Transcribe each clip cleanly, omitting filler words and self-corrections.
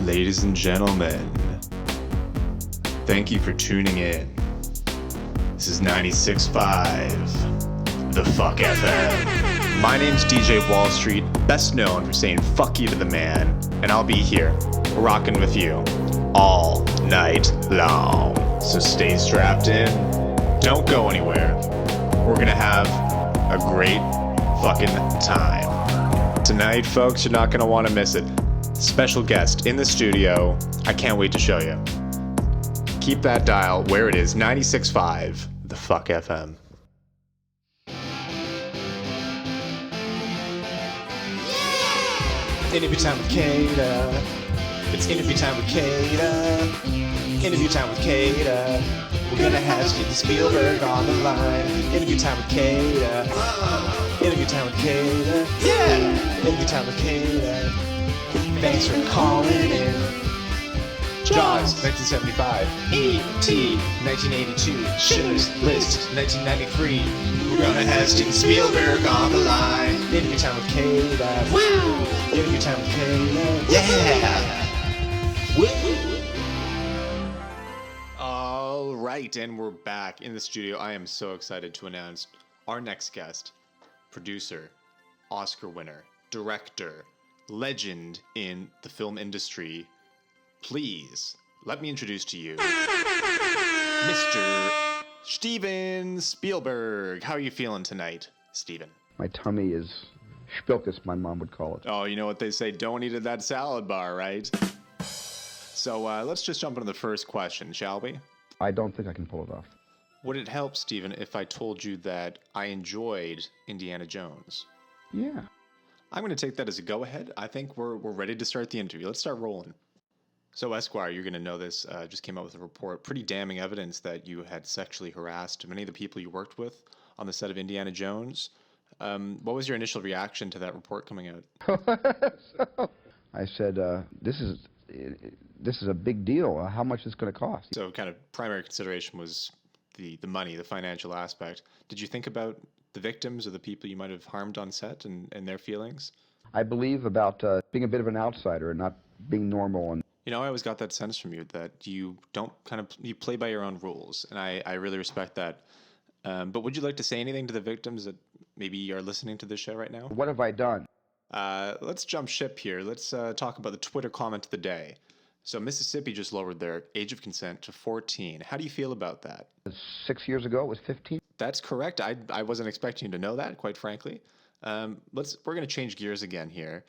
Ladies and gentlemen, thank you for tuning in. This is 96.5, The Fuck FM. My name's DJ Wall Street, best known for saying fuck you to the man, and I'll be here, rocking with you, all night long. So stay strapped in, don't go anywhere. We're gonna have a great fucking time. Tonight, folks, you're not gonna want to miss it. Special guest in the studio. I can't wait to show you. Keep that dial where it is, 96.5, The Fuck FM. Interview time with Kata. It's interview time with Kata. Interview time with Kata. We're gonna have Steven Spielberg on the line. Interview time with Kata. Interview time with Kata. Yeah! Interview time with Kata. Thanks for calling in. Jaws, 1975. E.T., 1982. Schindler's List, 1993. We're gonna have Steven Spielberg on the line. Interview time with Kata. Woo! Interview time with Kata. Yeah! Woo! All right, and we're back in the studio. I am so excited to announce our next guest, producer, Oscar winner, director, legend in the film industry. Please, let me introduce to you Mr. Steven Spielberg. How are you feeling tonight, Steven? My tummy is Spielkus, my mom would call it. Oh, you know what they say, don't eat at that salad bar, right? So let's just jump into the first question, shall we? I don't think I can pull it off. Would it help, Steven, if I told you that I enjoyed Indiana Jones? Yeah. I'm going to take that as a go-ahead. I think we're ready to start the interview. Let's start rolling. So, Esquire, you're going to know this, just came out with a report, pretty damning evidence that you had sexually harassed many of the people you worked with on the set of Indiana Jones. What was your initial reaction to that report coming out? I said, this is a big deal. How much is it going to cost? So, kind of primary consideration was the money, the financial aspect. Did you think about the victims or the people you might have harmed on set and their feelings? I believe about being a bit of an outsider and not being normal. And you know, I always got that sense from you that you don't you play by your own rules, and I really respect that. But would you like to say anything to the victims that maybe are listening to this show right now? What have I done? Let's jump ship here. Let's talk about the Twitter comment of the day. So Mississippi just lowered their age of consent to 14. How do you feel about that? 6 years ago, it was 15. That's correct. I wasn't expecting you to know that, quite frankly. We're going to change gears again here.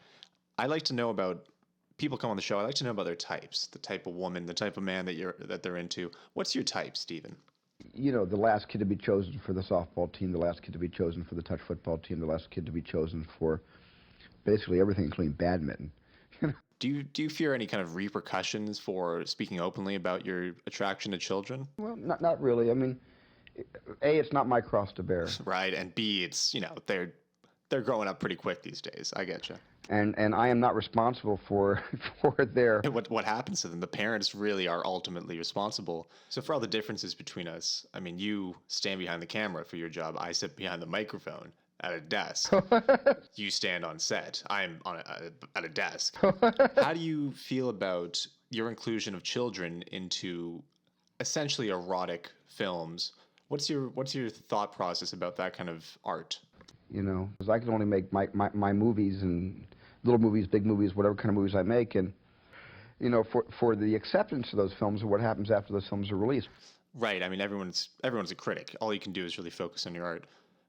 I like to know about people come on the show. I like to know about their types, the type of woman, the type of man that they're into. What's your type, Steven? You know, the last kid to be chosen for the softball team, the last kid to be chosen for the touch football team, the last kid to be chosen for basically everything, including badminton. Do you fear any kind of repercussions for speaking openly about your attraction to children? Well, not really. I mean, A, it's not my cross to bear. Right, and B, it's, you know, they're growing up pretty quick these days. I get you. And I am not responsible for their... What happens to them? The parents really are ultimately responsible. So for all the differences between us, I mean, you stand behind the camera for your job. I sit behind the microphone at a desk. You stand on set. I'm at a desk. How do you feel about your inclusion of children into essentially erotic films? What's your thought process about that kind of art? You know, because I can only make my movies and little movies, big movies, whatever kind of movies I make, and you know, for the acceptance of those films and what happens after those films are released. Right. I mean, everyone's a critic. All you can do is really focus on your art.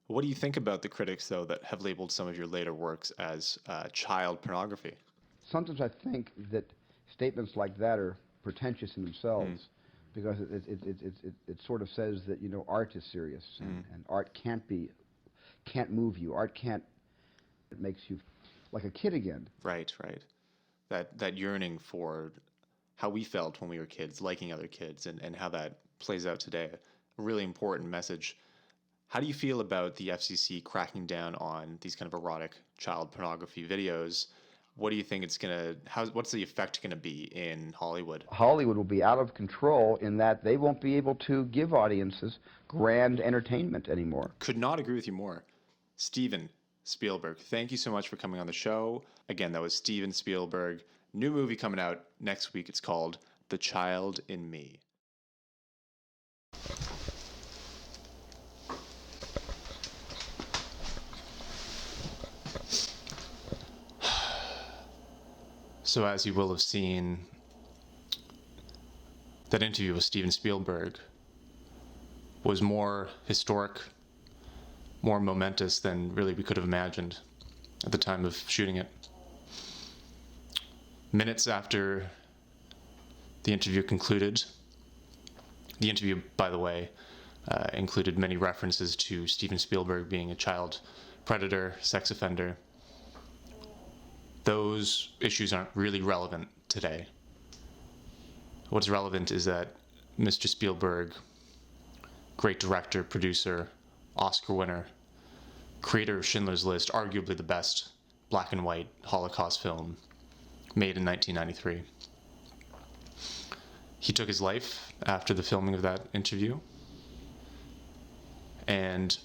What do you think about the critics, though, that have labeled some of your later works as child pornography? Sometimes I think that statements like that are pretentious in themselves because it sort of says that, you know, art is serious and art can't move you. Art can't, it makes you like a kid again. Right. That yearning for how we felt when we were kids, liking other kids, and how that plays out today. A really important message. How do you feel about the FCC cracking down on these kind of erotic child pornography videos? What do you think what's the effect going to be in Hollywood? Hollywood will be out of control in that they won't be able to give audiences grand entertainment anymore. Could not agree with you more. Steven Spielberg, thank you so much for coming on the show. Again, that was Steven Spielberg, new movie coming out next week. It's called The Child in Me. So as you will have seen, that interview with Steven Spielberg was more historic, more momentous than really we could have imagined at the time of shooting it. Minutes after the interview concluded, the interview, by the way, included many references to Steven Spielberg being a child predator, sex offender. Those issues aren't really relevant today. What's relevant is that Mr. Spielberg, great director, producer, Oscar winner, creator of Schindler's List, arguably the best black and white Holocaust film made in 1993. He took his life after the filming of that interview. And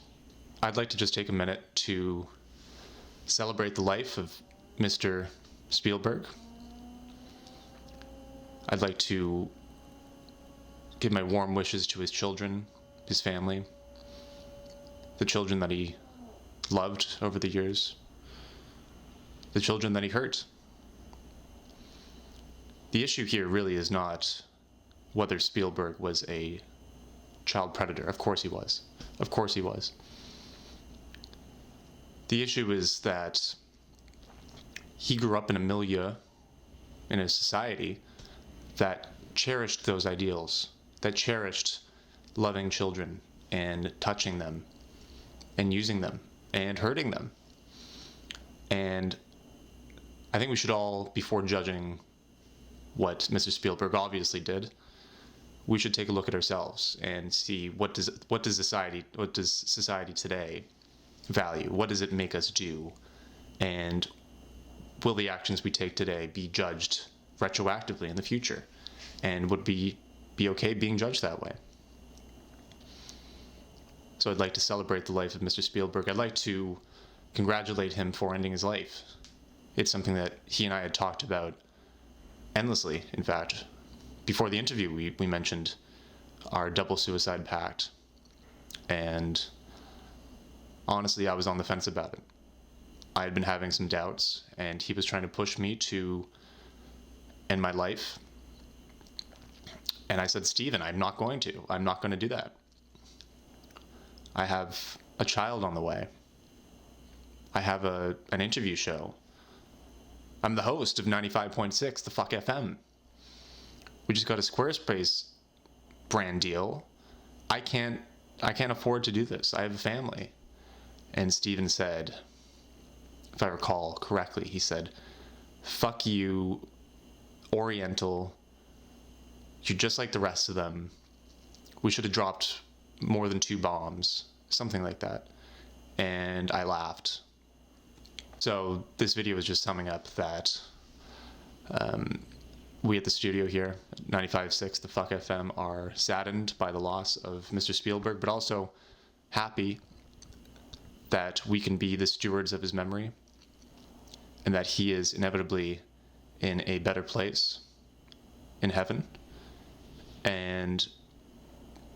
I'd like to just take a minute to celebrate the life of Mr. Spielberg. I'd like to give my warm wishes to his children, his family, the children that he loved over the years, the children that he hurt. The issue here really is not whether Spielberg was a child predator. Of course he was. Of course he was. The issue is that he grew up in a milieu, in a society that cherished those ideals, that cherished loving children and touching them and using them and hurting them. And I think we should all, before judging what Mr. Spielberg obviously did, we should take a look at ourselves and see what does society today value? What does it make us do? And will the actions we take today be judged retroactively in the future? And would be okay being judged that way? So I'd like to celebrate the life of Mr. Spielberg. I'd like to congratulate him for ending his life. It's something that he and I had talked about endlessly. In fact, before the interview, we mentioned our double suicide pact. And honestly, I was on the fence about it. I had been having some doubts, and he was trying to push me to end my life. And I said, Steven, I'm not going to. I'm not going to do that. I have a child on the way. I have an interview show. I'm the host of 95.6, the Fuck FM. We just got a Squarespace brand deal. I can't afford to do this. I have a family. And Steven said, if I recall correctly, he said, fuck you, Oriental. You're just like the rest of them. We should have dropped more than 2 bombs, something like that. And I laughed. So this video is just summing up that we at the studio here, 95.6, the Fuck FM, are saddened by the loss of Mr. Spielberg, but also happy that we can be the stewards of his memory and that he is inevitably in a better place in heaven. And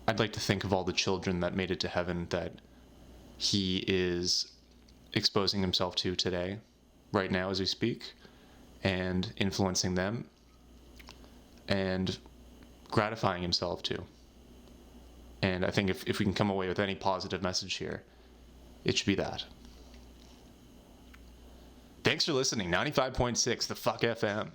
I'd like to think of all the children that made it to heaven that he is exposing himself to today, right now as we speak, and influencing them and gratifying himself too. And I think if we can come away with any positive message here, it should be that. Thanks for listening. 95.6, the Fuck FM.